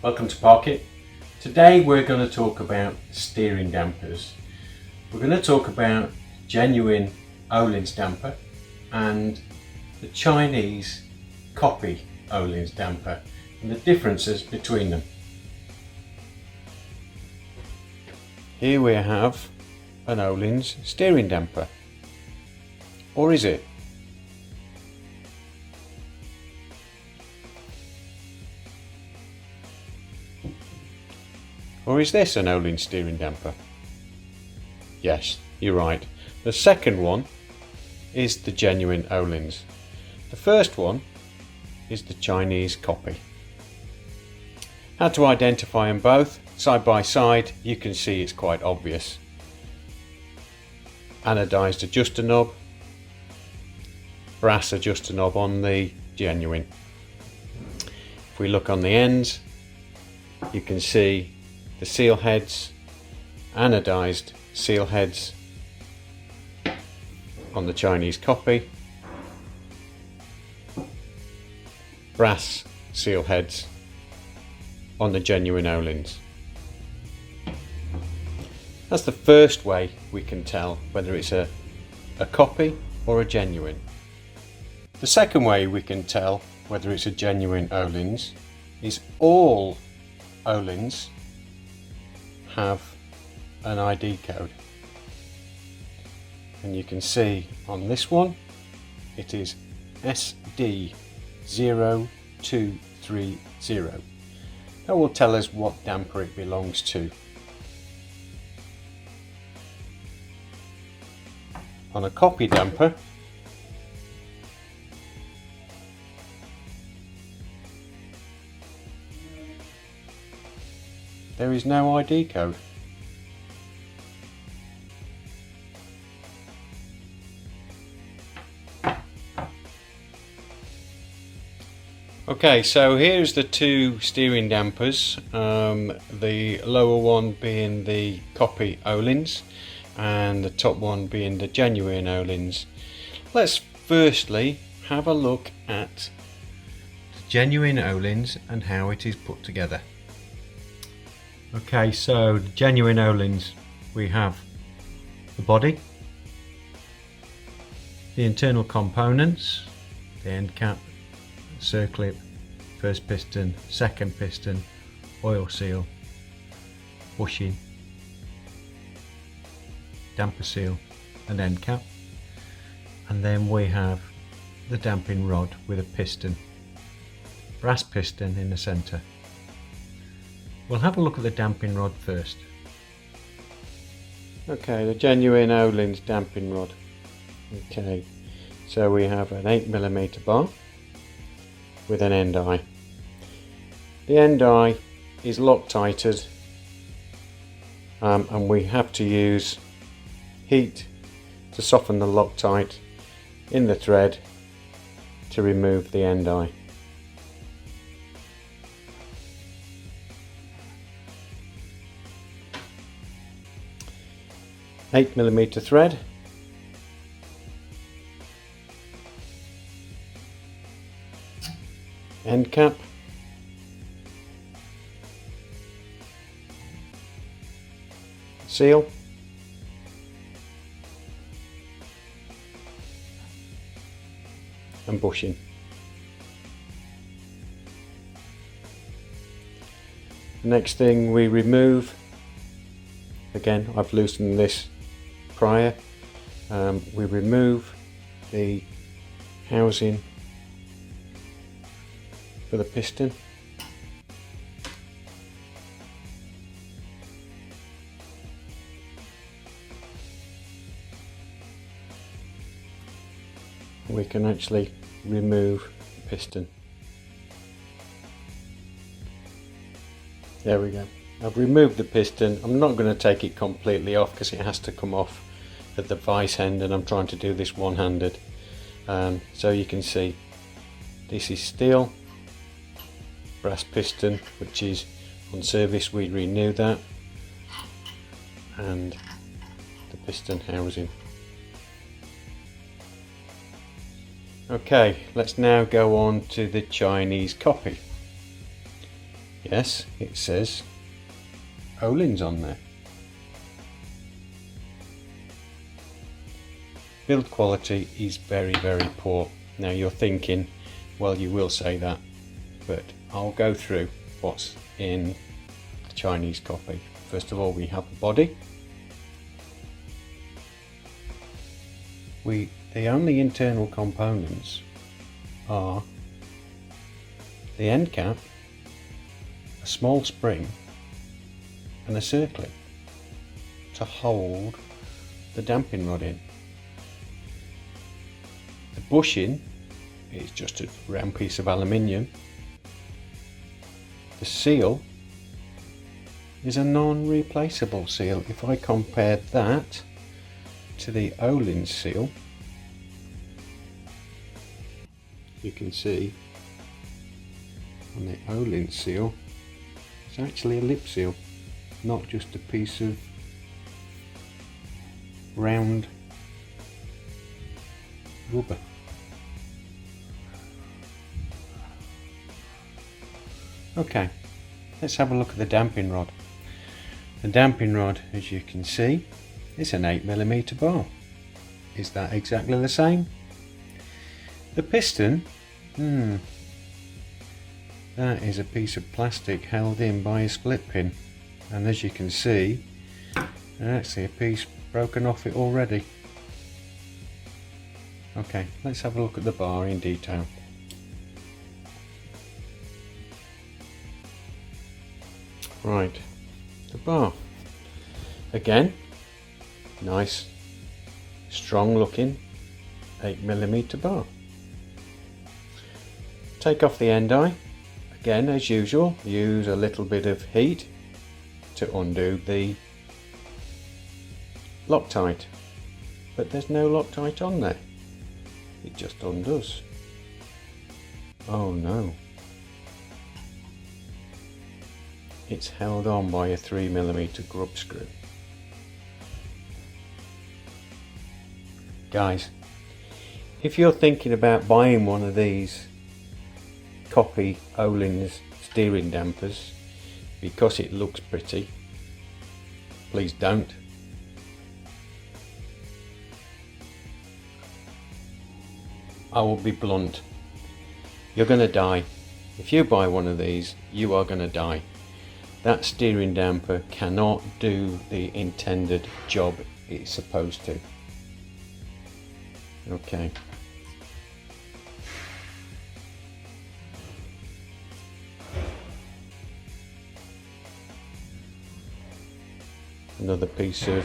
Welcome to Park It. Today we're going to talk about steering dampers. We're going to talk about genuine Ohlins damper and the Chinese copy Ohlins damper and the differences between them. Here we have an Ohlins steering damper. Or is it? Or is this an Ohlins steering damper? Yes, you're right. The second one is the genuine Ohlins. The first one is the Chinese copy. How to identify them both? Side by side, you can see it's quite obvious. Anodized adjuster knob, brass adjuster knob on the genuine. If we look on the ends, you can see the seal heads, anodized seal heads on the Chinese copy, brass seal heads on the genuine Ohlins. That's the first way we can tell whether it's a copy or a genuine. The second way we can tell whether it's a genuine Ohlins is all Ohlins have an ID code, and you can see on this one it is SD0230. That will tell us what damper it belongs to. On a copy damper, there is no ID code. Okay, so here's the two steering dampers, the lower one being the copy Ohlins and the top one being the genuine Ohlins. Let's firstly have a look at the genuine Ohlins and how it is put together. Okay, so the genuine Ohlins, we have the body, the internal components, the end cap, circlip, first piston, second piston, oil seal, bushing, damper seal and end cap, and then we have the damping rod with a piston, brass piston in the centre. We'll have a look at the damping rod first. Okay, the genuine Ohlins damping rod. Okay, so we have an 8mm bar with an end eye. The end eye is Loctited, and we have to use heat to soften the Loctite in the thread to remove the end eye. $8mm thread, end cap, seal, and bushing. Next thing we remove, again I've loosened this prior, we remove the housing for the piston. We can actually remove the piston. There we go. I've removed the piston. I'm not going to take it completely off because it has to come off at the vice end, and I'm trying to do this one-handed. So you can see this is steel, brass piston, which is on service, we renew that, and the piston housing. Okay, let's now go on to the Chinese copy. Yes, it says Ohlins on there. Build quality is very, very poor. Now you're thinking, well, you will say that, but I'll go through what's in the Chinese copy. First of all, we have the body. The only internal components are the end cap, a small spring and a circlip to hold the damping rod in. The bushing is just a round piece of aluminium. The seal is a non-replaceable seal. If I compare that to the Ohlins seal, you can see on the Ohlins seal it's actually a lip seal, not just a piece of round rubber. Okay, let's have a look at the damping rod. The damping rod, as you can see, is an 8mm bar. Is that exactly the same? The piston, that is a piece of plastic held in by a split pin, and as you can see, there's actually a piece broken off it already. Okay, let's have a look at the bar in detail. Right, the bar. Again, nice, strong looking 8mm bar. Take off the end eye. Again, as usual, use a little bit of heat to undo the Loctite. But there's no Loctite on there. It just undoes. Oh no. It's held on by a 3mm grub screw. Guys, if you're thinking about buying one of these copy Ohlins steering dampers because it looks pretty, please don't. I will be blunt. You're going to die. If you buy one of these, you are going to die. That steering damper cannot do the intended job it's supposed to. Okay. Another piece of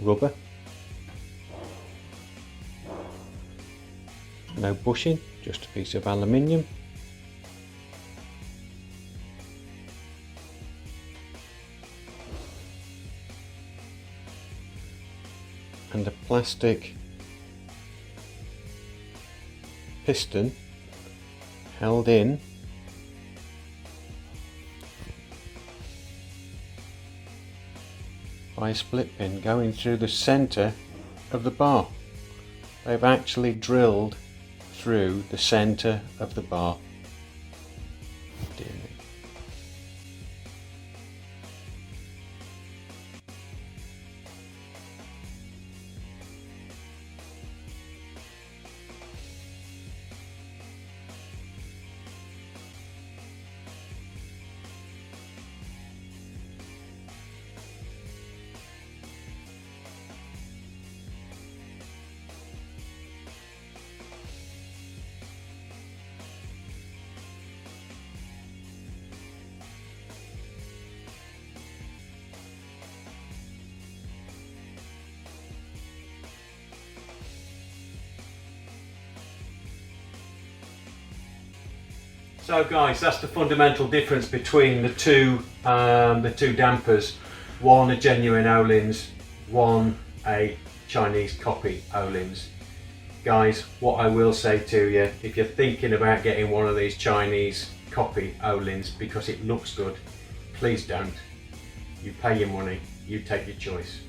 rubber. No bushing, just a piece of aluminium. And a plastic piston held in by a split pin going through the centre of the bar. They've actually drilled through the centre of the bar. Dear me. So guys, that's the fundamental difference between the two dampers. One a genuine Ohlins, one a Chinese copy Ohlins. Guys, what I will say to you, if you're thinking about getting one of these Chinese copy Ohlins because it looks good, please don't. You pay your money, you take your choice.